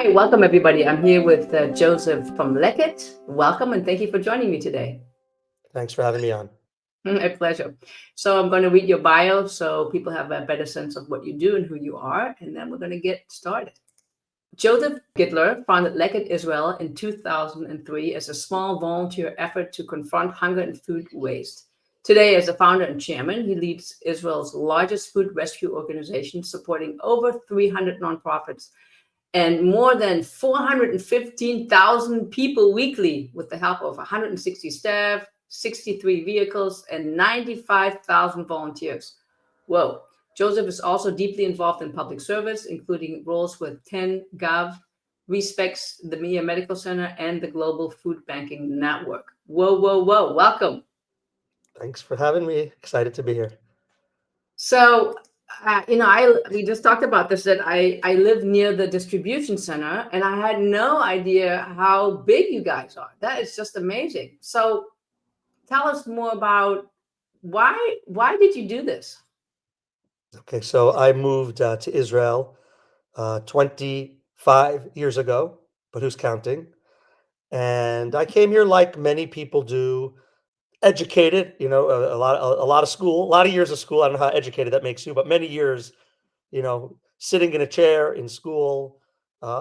Hi, welcome everybody. I'm here with Joseph from Leket. Welcome and thank you for joining me today. Thanks for having me on. A pleasure. So I'm going to read your bio so people have a better sense of what you do and who you are, and then we're going to get started. Joseph Gitler founded Leket Israel in 2003 as a small volunteer effort to confront hunger and food waste. Today, as a founder and chairman, he leads Israel's largest food rescue organization, supporting over 300 nonprofits and more than 415,000 people weekly with the help of 160 staff, 63 vehicles, and 95,000 volunteers. Whoa. Joseph is also deeply involved in public service, including roles with 10 Gov, Respects the Mia Medical Center, and the Global Food Banking Network. Whoa, whoa, whoa. Welcome. Thanks for having me. Excited to be here. So, we just talked about this, that I live near the distribution center and I had no idea how big you guys are. That is just amazing. So tell us more about why did you do this? Okay, so I moved to Israel 25 years ago, but who's counting? And I came here like many people do, educated, a lot of school, a lot of years of school. I don't know how educated that makes you, but many years, sitting in a chair in school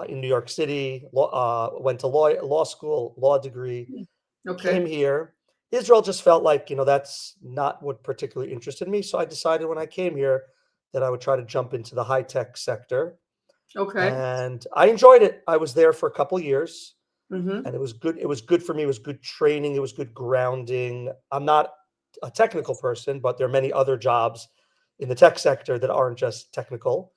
in New York City, went to law school, law degree, Okay. came here. Israel just felt like, that's not what particularly interested me. So I decided when I came here that I would try to jump into the high tech sector. Okay. And I enjoyed it. I was there for a couple of years Mm-hmm. and it was good. It was good for me. It was good training. It was good grounding. I'm not a technical person, but there are many other jobs in the tech sector that aren't just technical.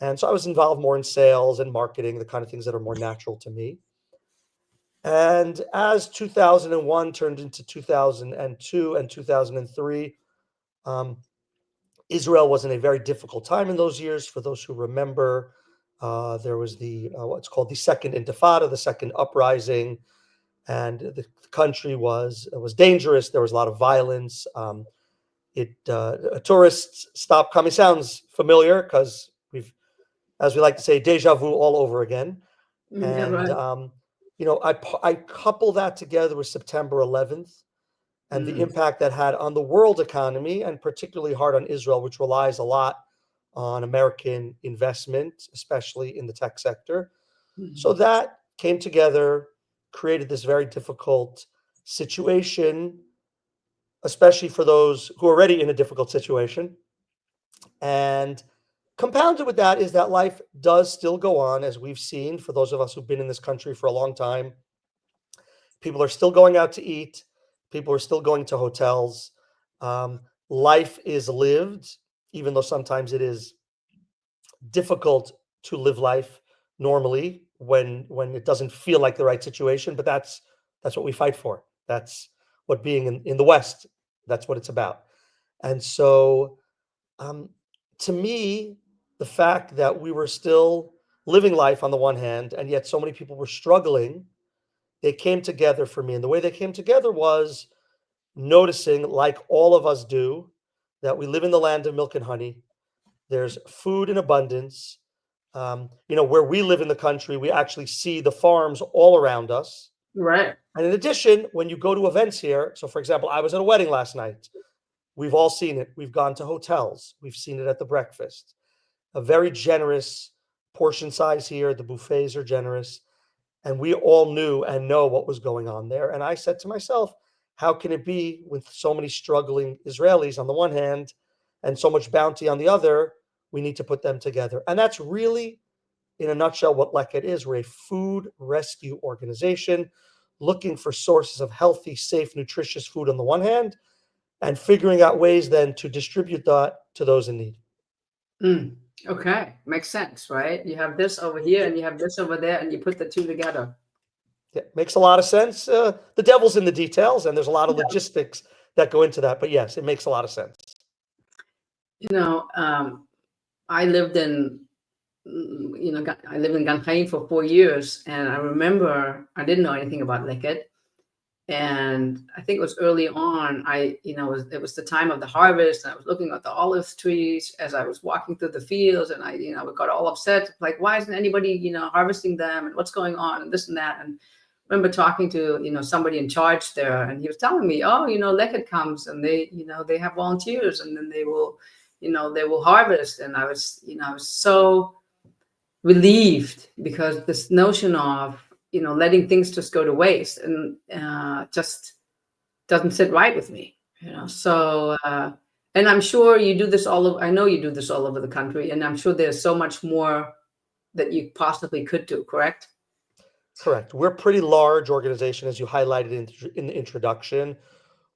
And so I was involved more in sales and marketing, the kind of things that are more natural to me. And as 2001 turned into 2002 and 2003, um, Israel was in a very difficult time in those years. For those who remember, there was the what's called the Second Intifada, the Second Uprising, and the country was dangerous. There was a lot of violence. Tourists stopped coming. Sounds familiar because we've, as we like to say, deja vu all over again. Yeah, And right. I couple that together with September 11th and the Mm. impact that had on the world economy, and particularly hard on Israel, which relies a lot on American investment, especially in the tech sector. So Mhm. that came together, created this very difficult situation, especially for those who are already in a difficult situation. And compounded with that is that life does still go on, as we've seen for those of us who've been in this country for a long time. People are still going out to eat. People are still going to hotels. Um, Life is lived, even though sometimes it is difficult to live life normally when it doesn't feel like the right situation. But that's what we fight for. That's what being in the West. That's what it's about. And so, um, to me, the fact that we were still living life on the one hand, and yet so many people were struggling, they came together for me. And the way they came together was noticing, like all of us do, that we live in the land of milk and honey. There's food in abundance. Where we live in the country, we actually see the farms all around us. Right. And in addition, when you go to events here, so for example, I was at a wedding last night. We've all seen it. We've gone to hotels. We've seen it at the breakfast. A very generous portion size here. The buffets are generous. And we all knew and know what was going on there. And I said to myself, how can it be with so many struggling Israelis on the one hand and so much bounty on the other? We need to put them together. And that's really, in a nutshell, what Leket is. We're a food rescue organization looking for sources of healthy, safe, nutritious food on the one hand, and figuring out ways then to distribute that to those in need. Mm. Okay. Makes sense, right? You have this over here Yeah, and you have this over there and you put the two together. yeah, makes a lot of sense. The devil's in the details, and there's a lot of logistics that go into that. But yes, it makes a lot of sense. You know, I lived in I lived in Gan Chaim for 4 years, and I remember I didn't know anything about Liket, And I think it was early on. It was the time of the harvest, and I was looking at the olive trees as I was walking through the fields, and I got all upset, like, why isn't anybody, harvesting them, and what's going on, and this and that. And I remember talking to, somebody in charge there, and he was telling me, oh, Leket comes, and they have volunteers, and then they will harvest. And I was so relieved, because this notion of letting things just go to waste, and just doesn't sit right with me. So and I'm sure you do this all over. I know you do this all over the country, and I'm sure there's so much more that you possibly could do. Correct? Correct. We're a pretty large organization, as you highlighted in the introduction.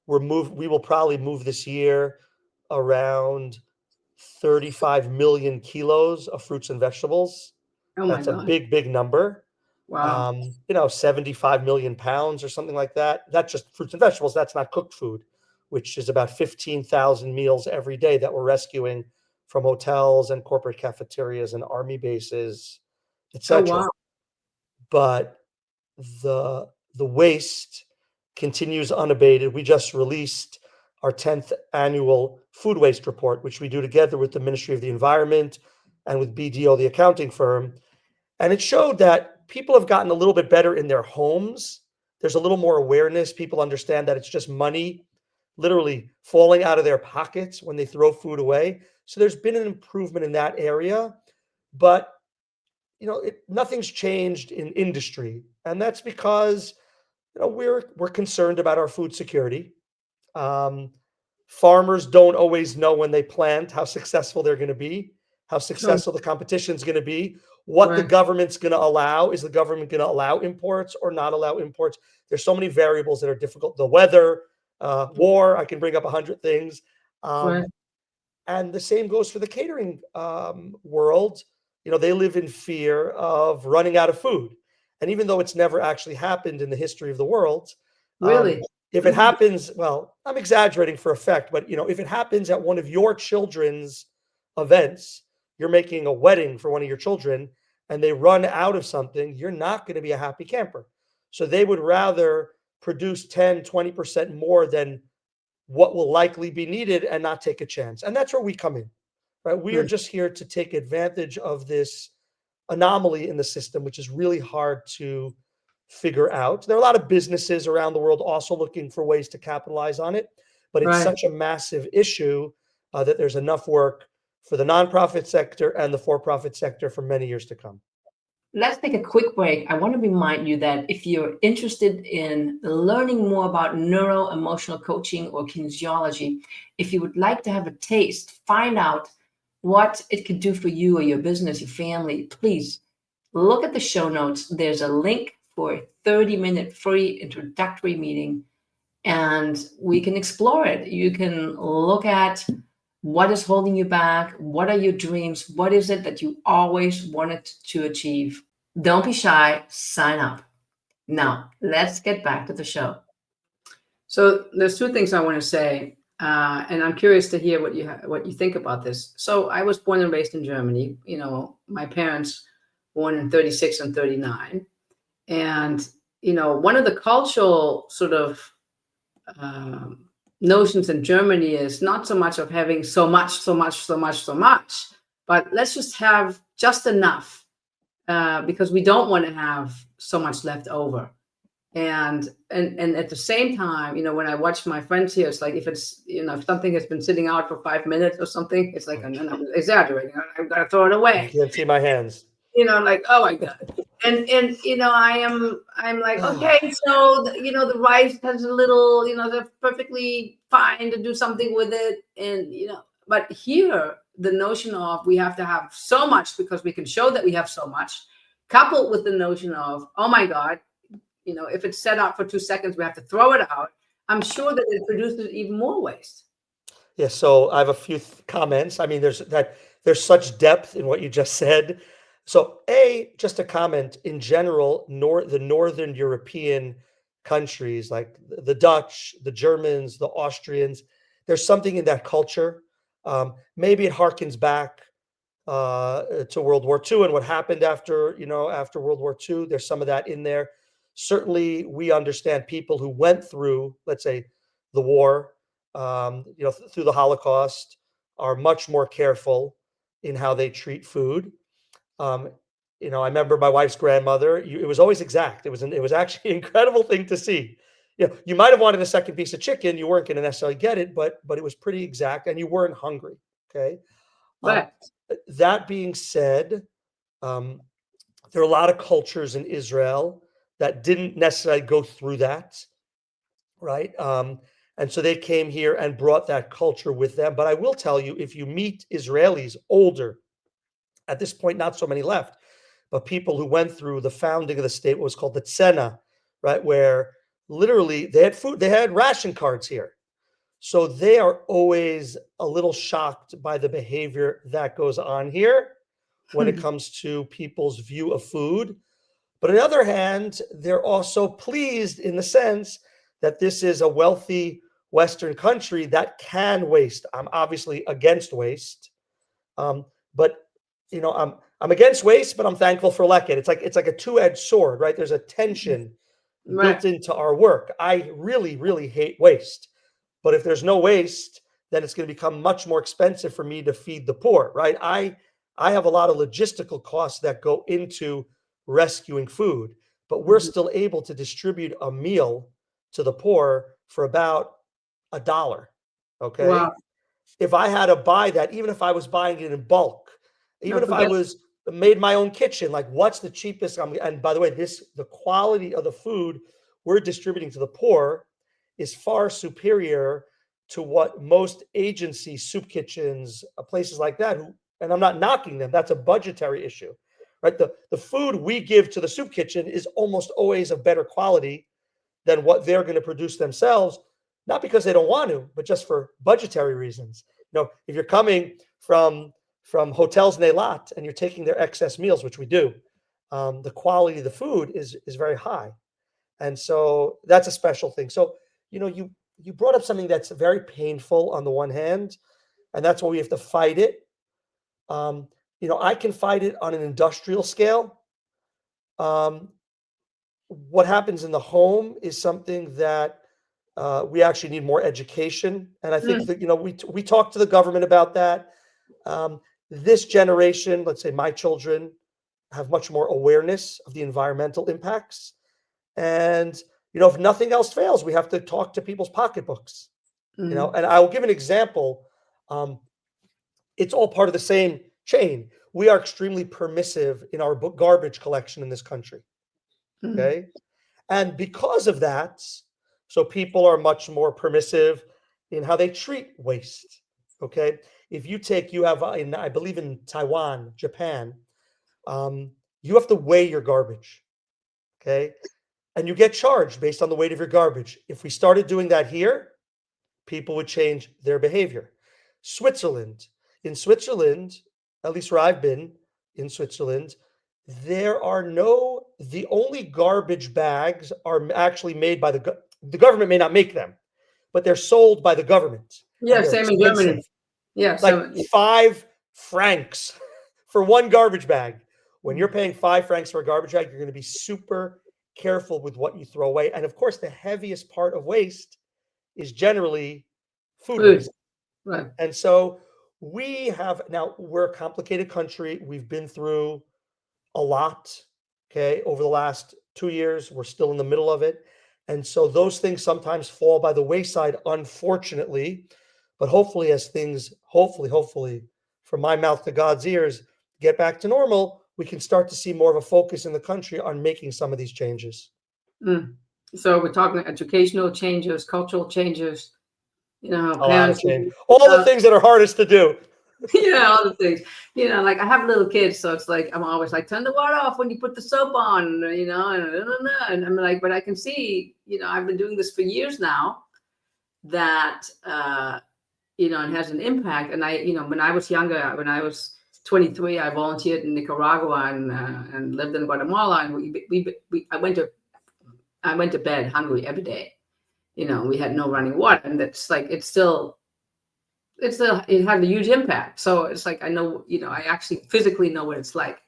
We will probably move this year around 35 million kilos of fruits and vegetables. Oh my That's a God! big, big number. Wow! 75 million pounds or something like that. That's just fruits and vegetables. That's not cooked food, which is about 15,000 meals every day that we're rescuing from hotels and corporate cafeterias and army bases, Oh etc. wow! But the waste continues unabated. We just released our 10th annual food waste report, which we do together with the Ministry of the Environment and with BDO, the accounting firm. And it showed that people have gotten a little bit better in their homes. There's a little more awareness. People understand that it's just money literally falling out of their pockets when they throw food away. So there's been an improvement in that area. But nothing's changed in industry, and that's because we're concerned about our food security. Um, Farmers don't always know when they plant how successful they're going to be, how Sure. successful the competition is going to be, what the Right. government's going to allow. Is the government going to allow imports or not allow imports? There's so many variables that are difficult. The weather, war. I can bring up 100 things. Right. Um, and the same goes for the catering world. They live in fear of running out of food. And even though it's never actually happened in the history of the world, um, Really. if it happens, well, I'm exaggerating for effect, but if it happens at one of your children's events, you're making a wedding for one of your children, and they run out of something, you're not going to be a happy camper. So they would rather produce 10, 20% more than what will likely be needed and not take a chance. And that's where we come in, right? We are Hmm. just here to take advantage of this anomaly in the system, which is really hard to figure out. There are a lot of businesses around the world also looking for ways to capitalize on it, but it's Right. such a massive issue that there's enough work for the nonprofit sector and the for-profit sector for many years to come. Let's take a quick break. I want to remind you that if you're interested in learning more about neuro emotional coaching or kinesiology, if you would like to have a taste, find out what it could do for you or your business, your family, please look at the show notes. There's a link for a 30-minute free introductory meeting, and we can explore it. You can look at what is holding you back, what are your dreams, what is it that you always wanted to achieve. Don't be shy, sign up. Now, let's get back to the show. So, there's two things I want to say, and I'm curious to hear what you think about this. So, I was born and raised in Germany. My parents born in 36 and 39, and one of the cultural sort of um, notions in Germany is not so much of having so much, so much, so much, so much, but let's just have just enough, because we don't want to have so much left over. And at the same time, when I watch my friends here, it's like if something has been sitting out for 5 minutes or something, it's like, and then I'm exaggerating. I've got to throw it You away. can't see my hands. Like, oh my God. And I'm like, okay, so the rice has a little, they're perfectly fine to do something with it. And but here the notion of we have to have so much because we can show that we have so much, coupled with the notion of, oh my God, if it's set out for 2 seconds, we have to throw it out. I'm sure that it produces even more waste. Yeah, so I have a few comments. I mean, there's such depth in what you just said. So, just a comment in general, the Northern European countries like the Dutch, the Germans, the Austrians, there's something in that culture. Maybe it harkens back to World War II and what happened after World War II. There's some of that in there. certainly we understand people who went through, let's say, the war, through the Holocaust, are much more careful in how they treat food. Um, I remember my wife's grandmother. It was always exact. It was actually an incredible thing to see. You might have wanted a second piece of chicken. You weren't going to necessarily get it, but it was pretty exact, and you weren't hungry. Okay. Um, Right. that being said, um, there are a lot of cultures in Israel that didn't necessarily go through that, right? And so they came here and brought that culture with them. But I will tell you, if you meet Israelis older, at this point, not so many left, but people who went through the founding of the state, what was called the Tsena, right? Where literally they had food, they had ration cards here. So they are always a little shocked by the behavior that goes on here when it comes to people's view of food. But on the other hand, they're also pleased in the sense that this is a wealthy Western country that can waste. I'm obviously against waste, but I'm against waste, but I'm thankful for Leket. It's like a two-edged sword, right? There's a tension Right. built into our work. I really, really hate waste, but if there's no waste, then it's going to become much more expensive for me to feed the poor, right? I have a lot of logistical costs that go into rescuing food, but we're Mhm. still able to distribute a meal to the poor for about $1. Okay. Wow. If I had to buy that, even if I was buying it in bulk, No, even if I forget. was made my own kitchen, like what's the cheapest? And by the way, the quality of the food we're distributing to the poor is far superior to what most agency soup kitchens, places like that, and I'm not knocking them, that's a budgetary issue, right? The food we give to the soup kitchen is almost always of better quality than what they're going to produce themselves, not because they don't want to, but just for budgetary reasons. If you're coming from hotels in Eilat and you're taking their excess meals, which we do, the quality of the food is very high, and so that's a special thing. So you brought up something that's very painful on the one hand, and that's why we have to fight it. Um, I can fight it on an industrial scale. Um, what happens in the home is something that we actually need more education, and I think Mm, that we talk to the government about that. Um, this generation, let's say my children, have much more awareness of the environmental impacts, and if nothing else fails, we have to talk to people's pocketbooks. mm, And I will give an example. Um, it's all part of the same chain. We are extremely permissive in our garbage collection in this country. mm, Okay. And because of that, so people are much more permissive in how they treat waste. Okay. If you have, I believe in Taiwan, Japan, um, you have to weigh your garbage. Okay. And you get charged based on the weight of your garbage. If we started doing that here, people would change their behavior. Switzerland. In Switzerland, at least where I've been in Switzerland, the only garbage bags are actually made by the government may not make them, but they're sold by the government yeah, and they're same in expensive, Germany. Yeah, like so 5 francs for one garbage bag. When you're mm, paying 5 francs for a garbage bag, you're going to be super careful with what you throw away. And of course, the heaviest part of waste is generally food food. waste. Right. And so we're a complicated country. We've been through a lot, okay, over the last 2 years. We're still in the middle of it. And so those things sometimes fall by the wayside, unfortunately. But hopefully, as things, hopefully, from my mouth to God's ears, get back to normal, we can start to see more of a focus in the country on making some of these changes. Mm. So we're talking educational changes, cultural changes. A lot of Parents. change. All the things that are hardest to do. Yeah, all the things. Like I have little kids, so it's like I'm always like, turn the water off when you put the soap on, and I'm like, but I can see, I've been doing this for years now, that it has an impact. And when I was younger, when I was 23, I volunteered in Nicaragua and lived in Guatemala, and I went to bed hungry every day. We had no running water, and that's like it had a huge impact. So it's like I know, I actually physically know what it's like.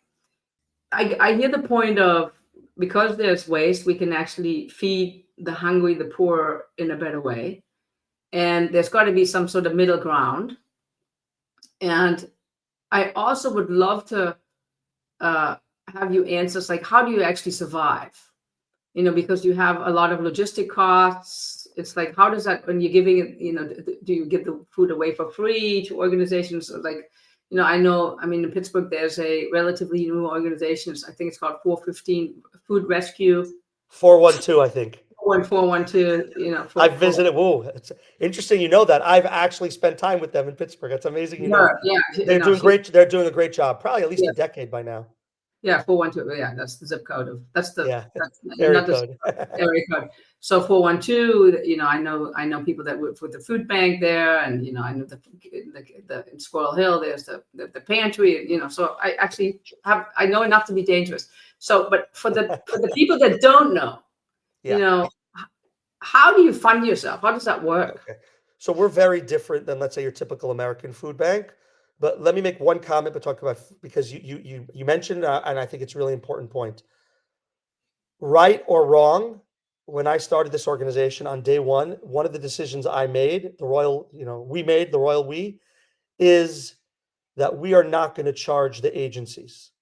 I hear the point of because there's waste, we can actually feed the hungry, the poor in a better way. And there's got to be some sort of middle ground. And I also would love to uh, have you answers like, how do you actually survive? Because you have a lot of logistic costs. It's like, how does that, when you're giving it, do you give the food away for free to organizations? Or like, in Pittsburgh, there's a relatively new organization. I think it's called 415 Food Rescue. 412, I think. 412, I've visited. Whoa, it's interesting. You know that I've actually spent time with them in Pittsburgh. That's amazing. They're doing great. They're doing a great job. Probably at least a decade by now. Yeah, 412. Yeah, that's the zip code of that's area not the code. area code. So 412. I know people that work for the food bank there, and I know the in Squirrel Hill. There's the pantry. So I actually I know enough to be dangerous. So, but for the people that don't know, how do you fund yourself? How does that work? Okay. So we're very different than, let's say, your typical American food bank. But let me make one comment, but talk about, because you mentioned, and I think it's a really important point. Right or wrong, when I started this organization on day one of the decisions I made, the royal we, is that we are not going to charge the agencies.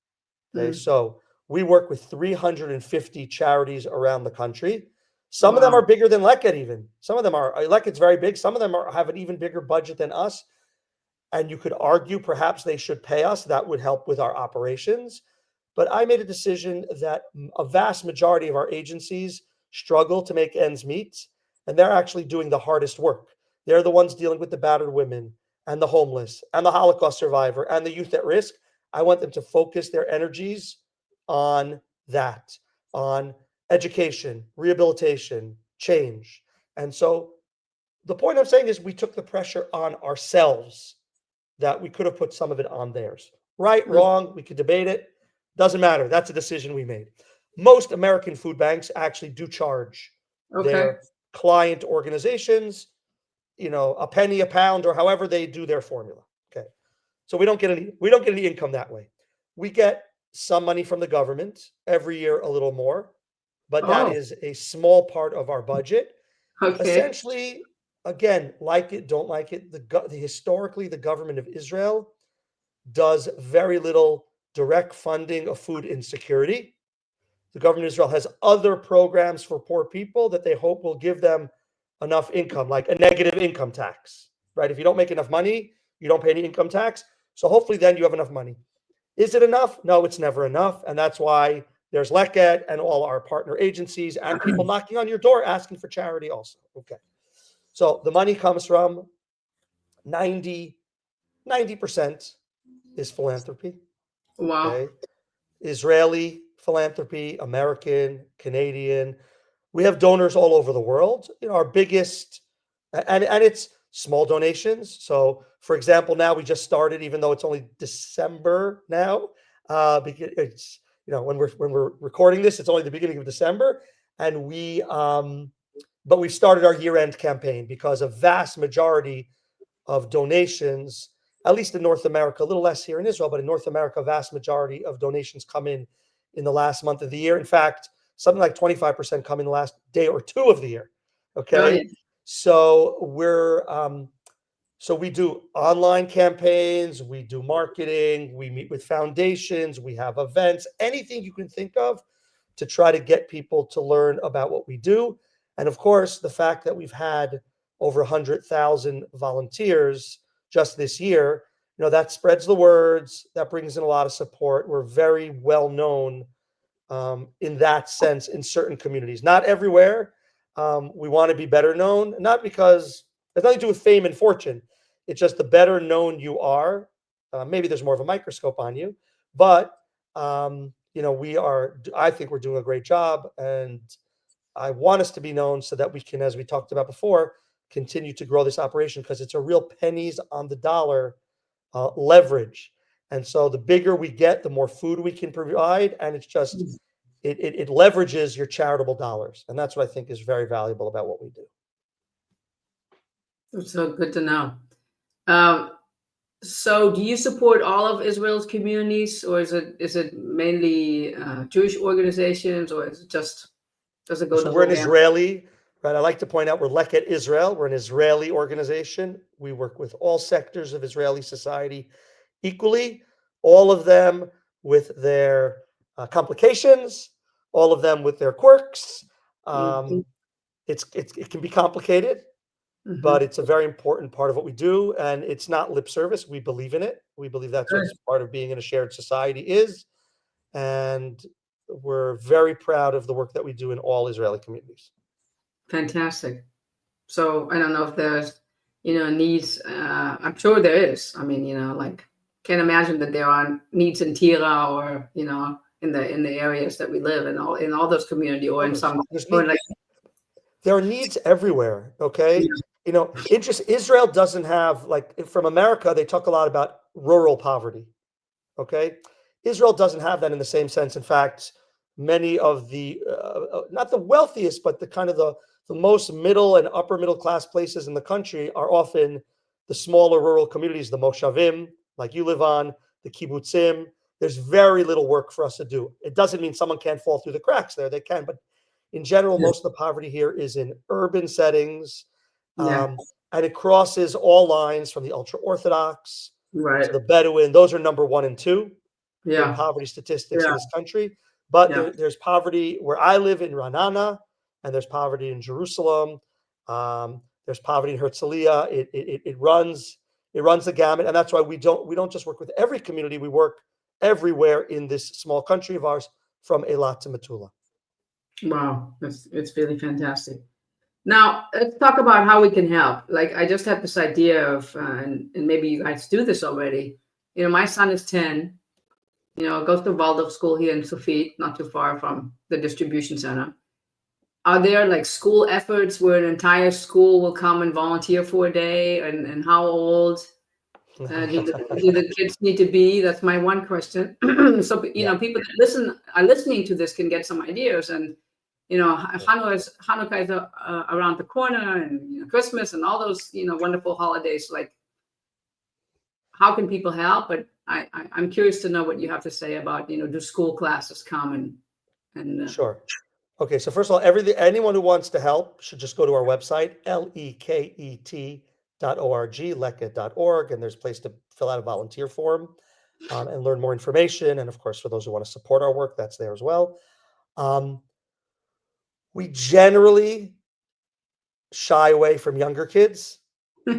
Okay, so we work with 350 charities around the country. Some of them are bigger than Leket even. Some of them are, Leket's very big. Some of them have an even bigger budget than us. And you could argue perhaps they should pay us. That would help with our operations. But I made a decision that a vast majority of our agencies struggle to make ends meet, and they're actually doing the hardest work. They're the ones dealing with the battered women and the homeless and the Holocaust survivor and the youth at risk. I want them to focus their energies on that, on education, rehabilitation, change. And so the point I'm saying is we took the pressure on ourselves that we could have put some of it on theirs. Right, wrong, we could debate it. Doesn't matter. That's a decision we made. Most American food banks actually do charge their client organizations, a penny a pound, or however they do their formula. Okay. So we don't get any income that way. We get some money from the government every year, a little more, but that is a small part of our budget. Essentially, again, like it, don't like it, historically, the government of Israel does very little direct funding of food insecurity. The government of Israel has other programs for poor people that they hope will give them enough income, like a negative income tax, right? If you don't make enough money, you don't pay any income tax. So hopefully then you have enough money. Is it enough? No, it's never enough. And that's why there's Leket and all our partner agencies and people knocking on your door asking for charity also. Okay. So the money comes from 90% is philanthropy. Wow. Okay. Israeli philanthropy, American, Canadian. We have donors all over the world. Our biggest, and it's small donations. So, for example, now we just started, even though it's only December now, because it's when we're recording this, it's only the beginning of December, and but we've started our year-end campaign because a vast majority of donations, at least in North America, a little less here in Israel, but in North America, a vast majority of donations come in the last month of the year. In fact, something like 25% come in the last day or two of the year. Okay. So so we do online campaigns, we do marketing, we meet with foundations, we have events, anything you can think of to try to get people to learn about what we do. And of course, the fact that we've had over 100,000 volunteers just this year, that spreads the words, that brings in a lot of support. We're very well known in that sense in certain communities, not everywhere. We want to be better known, not because it's nothing to do with fame and fortune. It's just the better known you are, maybe there's more of a microscope on you, but I think we're doing a great job, and I want us to be known so that we can, as we talked about before, continue to grow this operation, because it's a real pennies on the dollar leverage. And so the bigger we get, the more food we can provide, and it's just it leverages your charitable dollars, and that's what I think is very valuable about what we do. It's so good to know. So, do you support all of Israel's communities, or is it mainly Jewish organizations, or is it just does it go So the we're whole an gamut? Israeli, right? I like to point out we're Leket Israel. We're an Israeli organization. We work with all sectors of Israeli society equally, all of them with their complications, all of them with their quirks. Mm-hmm. Um, it can be complicated, but it's a very important part of what we do, and it's not lip service. We believe in it. We believe that's what's part of being in a shared society is, and we're very proud of the work that we do in all Israeli communities. Fantastic. So I don't know if there's, needs. I'm sure there is. I mean, like can't imagine that there are needs in Tira or in the areas that we live in all those community or Oh, in some there's or like there are needs everywhere. Okay, yeah, interest. Israel doesn't have like from America. They talk a lot about rural poverty. Okay, Israel doesn't have that in the same sense. In fact, many of the not the wealthiest, but the kind of the most middle and upper middle class places in the country are often the smaller rural communities, the moshavim, like you live on, the kibbutzim. There's very little work for us to do. It doesn't mean someone can't fall through the cracks there. They can, but in general, yeah, most of the poverty here is in urban settings, yeah, and it crosses all lines from the ultra orthodox to right, the Bedouin. Those are number one and two in yeah, poverty statistics in yeah, this country. But yeah. there's poverty where I live in Ranana, and there's poverty in Jerusalem. There's poverty in Herzliya. It runs the gamut, and that's why we don't just work with every community. We work everywhere in this small country of ours, from Eilat to Metula. Wow, it's really fantastic. Now let's talk about how we can help. Like I just had this idea of, and maybe you guys do this already. My son is 10. Goes to Waldorf school here in Sofit, not too far from the distribution center. Are there like school efforts where an entire school will come and volunteer for a day? And how old do the kids need to be? That's my one question. So, Yeah, people that are listening to this can get some ideas. And, Hanukkah is around the corner and Christmas and all those, wonderful holidays. Like, how can people help? But I'm curious to know what you have to say about, do school classes come and sure. Okay, so first of all, anyone who wants to help should just go to our website, leket.org, leket.org, and there's a place to fill out a volunteer form, and learn more information. And of course, for those who want to support our work, that's there as well. Um, we generally shy away from younger kids.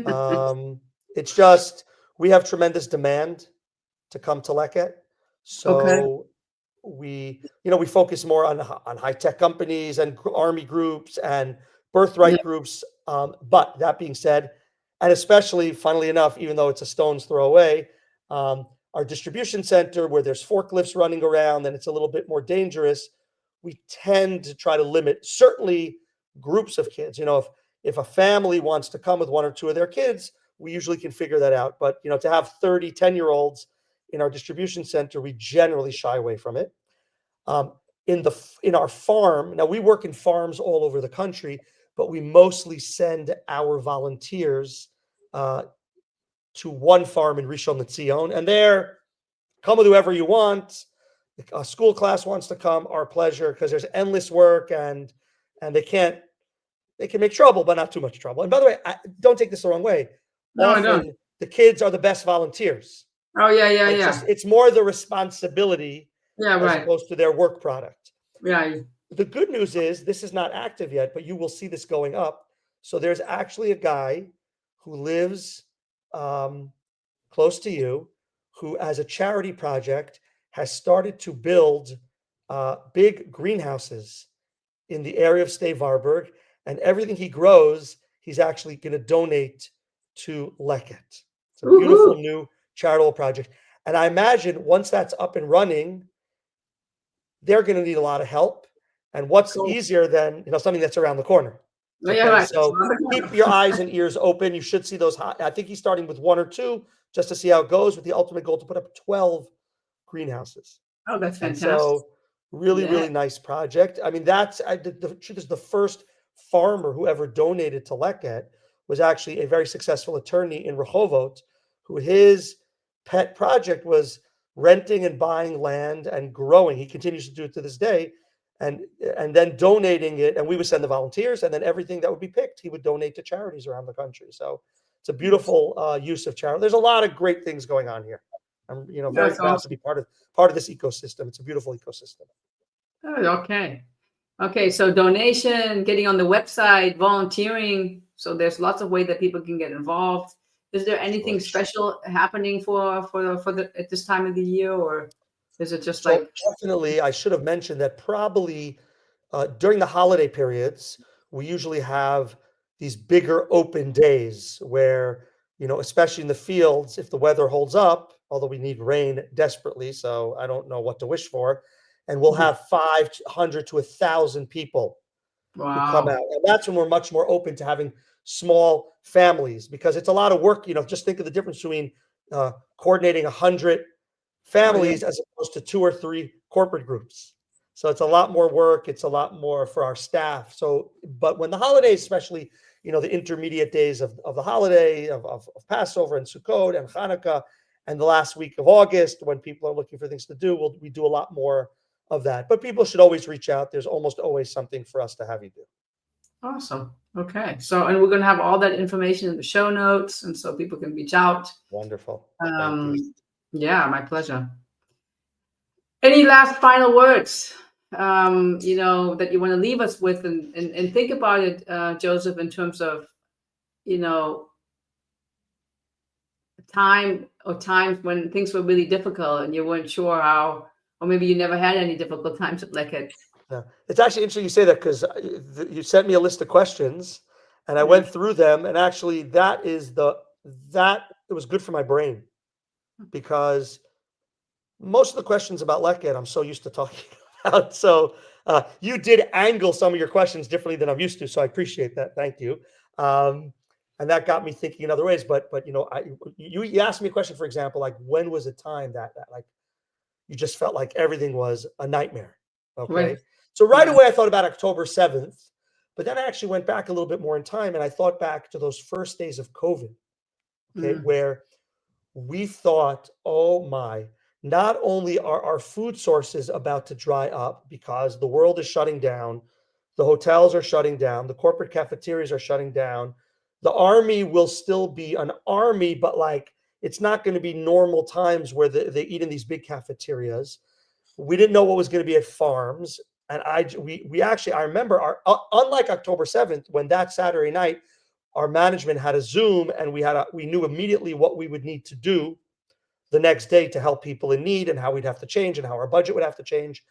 Um, it's just we have tremendous demand to come to Leket, okay, so we focus more on high tech companies and army groups and yeah, birthright groups. But that being said, and especially, funnily enough, even though it's a stone's throw away, our distribution center where there's forklifts running around and it's a little bit more dangerous, we tend to try to limit certainly groups of kids. If a family wants to come with one or two of their kids, we usually can figure that out. But to have 30 10-year-olds in our distribution center, we generally shy away from it. Um, in our farm, now we work in farms all over the country, but we mostly send our volunteers uh, to one farm in Rishon LeZion, and there, come with whoever you want. A school class wants to come, our pleasure, because there's endless work, and they can make trouble, but not too much trouble. And by the way, don't take this the wrong way. no, I don't. Often the kids are the best volunteers. Oh yeah, yeah, It's yeah, just it's more the responsibility yeah, as right, opposed to their work product. yeah. The good news is this is not active yet, but you will see this going up. So there's actually a guy who lives um, close to you who, as a charity project, has started to build big greenhouses in the area of Stave Warburg, and everything he grows, he's actually going to donate to Leket. It's a Woohoo! beautiful new charitable project. And I imagine once that's up and running, they're going to need a lot of help. And what's Cool. easier than something that's around the corner? Oh, yeah, Okay, right. That's so around the keep corner. your eyes and ears open. You should see those. I think he's starting with one or two just to see how it goes, with the ultimate goal to put up 12 greenhouses. Oh, that's And fantastic. so, really, Yeah. really nice project. I mean, the truth is, the first farmer who ever donated to Leket was actually a very successful attorney in Rehovot who his pet project was renting and buying land and growing. He continues to do it to this day, and then donating it. And we would send the volunteers, and then everything that would be picked, he would donate to charities around the country. So it's a beautiful use of charity. There's a lot of great things going on here. I'm very That's proud to awesome. be part of this ecosystem. It's a beautiful ecosystem. Good, okay. Okay, so donation, getting on the website, volunteering. So there's lots of ways that people can get involved. Is there anything Sure. special happening for the at this time of the year, or is it just So like definitely, I should have mentioned that probably during the holiday periods, we usually have these bigger open days where, especially in the fields, if the weather holds up, although we need rain desperately, so I don't know what to wish for, and we'll have 500 to 1,000 people who come wow? out. And that's when we're much more open to having small families because it's a lot of work. Just think of the difference between coordinating 100 Oh yeah, families as opposed to 2 or 3 corporate groups. So it's a lot more work. It's a lot more for our staff. So, but when the holidays, especially, the intermediate days of the holiday of Passover and Sukkot and Hanukkah, and the last week of August, when people are looking for things to do, we do a lot more of that. But people should always reach out. There's almost always something for us to have you do. awesome. Okay, so and we're gonna have all that information in the show notes, and so people can reach out. Wonderful. Thank you. Um, yeah, my pleasure. Any last final words, that you want to leave us with, and think about it, Joseph, in terms of, you know, time or times when things were really difficult and you weren't sure how, or maybe you never had any difficult times at Leket. Yeah. It's actually interesting you say that because you sent me a list of questions and I Yeah. went through them. And actually, that it was good for my brain because most of the questions about Leket, I'm so used to talking about. So you did angle some of your questions differently than I'm used to. So I appreciate that. Thank you. And that got me thinking in other ways. But you asked me a question, for example, like when was a time that like you just felt like everything was a nightmare. Right. Okay. So right Yeah. away, I thought about October 7th, but then I actually went back a little bit more in time and I thought back to those first days of COVID, okay, Mm. where we thought, oh my, not only are our food sources about to dry up because the world is shutting down, the hotels are shutting down, the corporate cafeterias are shutting down, the army will still be an army, but like it's not going to be normal times where they eat in these big cafeterias. We didn't know what was going to be at farms. And we actually, I remember unlike October 7th, when that Saturday night, our management had a Zoom and we knew immediately what we would need to do the next day to help people in need and how we'd have to change and how our budget would have to change.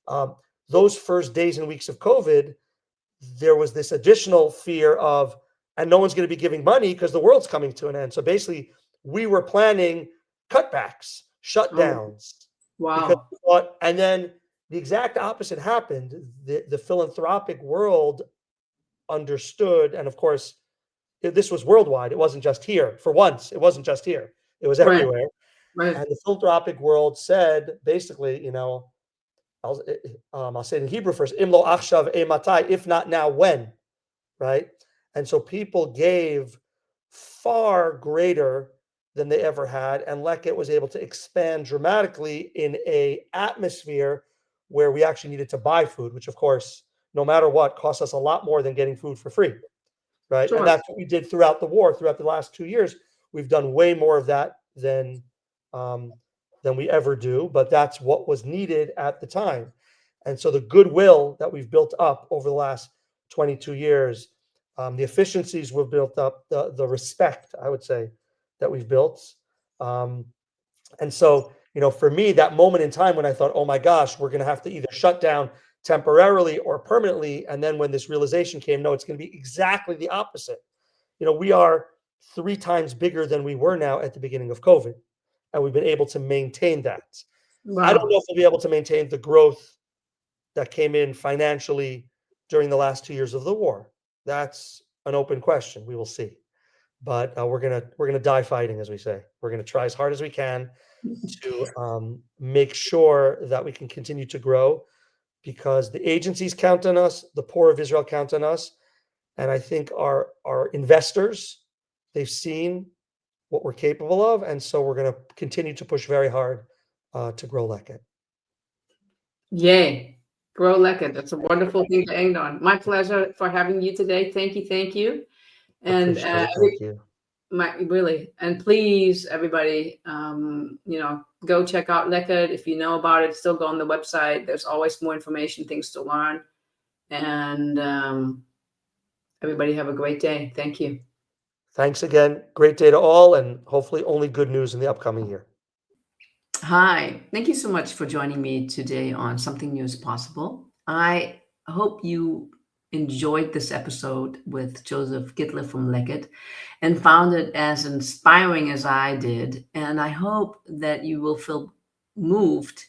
Um, those first days and weeks of COVID, there was this additional fear of, and no one's going to be giving money because the world's coming to an end. So basically, we were planning cutbacks, Oh, shutdowns, because wow. we thought, and then the exact opposite happened. The philanthropic world understood, and of course, this was worldwide. It wasn't just here. For once, it wasn't just here. It was Right. everywhere. Right. And the philanthropic world said, basically, I'll say it in Hebrew first, "Imlo achshav matai," if not now, when, right? And so people gave far greater than they ever had, and Leket was able to expand dramatically in a atmosphere where we actually needed to buy food, which of course, no matter what, costs us a lot more than getting food for free, right? And Sure. that's what we did throughout the war. Throughout the last 2 years, we've done way more of that um, than we ever do, but that's what was needed at the time. And so the goodwill that we've built up over the last 22 years, the efficiencies we've built up, the respect, I would say, that we've built. Um, and so, for me, that moment in time when I thought, oh my gosh, we're going to have to either shut down temporarily or permanently. And then when this realization came, no, it's going to be exactly the opposite. We are 3 times bigger than we were now at the beginning of COVID. And we've been able to maintain that. I don't Wow. know if we'll be able to maintain the growth that came in financially during the last 2 years of the war. That's an open question. We will see. But we're gonna die fighting, as we say. We're gonna try as hard as we can to make sure that we can continue to grow because the agencies count on us, the poor of Israel count on us, and I think our investors, they've seen what we're capable of, and so we're going to continue to push very hard to grow Leket. Yay. Grow Leket. That's a wonderful thing to end on. My pleasure for having you today. Thank you. Thank you. And Appreciate it. Thank you. really, and please, everybody, go check out Leket. If you know about it, still go on the website. There's always more information, things to learn. And everybody have a great day. Thank you. Thanks again. Great day to all, and hopefully only good news in the upcoming year. Hi, thank you so much for joining me today on Something New is Possible. I hope you enjoyed this episode with Joseph Gitler from Leket and found it as inspiring as I did. And I hope that you will feel moved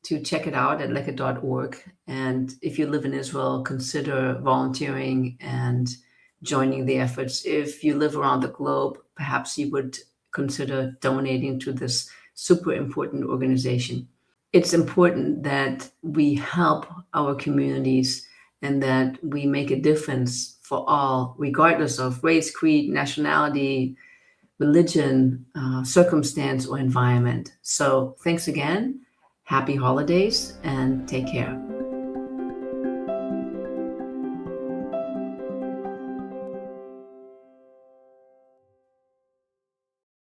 to check it out at leket.org. And if you live in Israel, consider volunteering and joining the efforts. If you live around the globe, perhaps you would consider donating to this super important organization. It's important that we help our communities and that we make a difference for all, regardless of race, creed, nationality, religion, circumstance, or environment. So thanks again. Happy holidays and take care.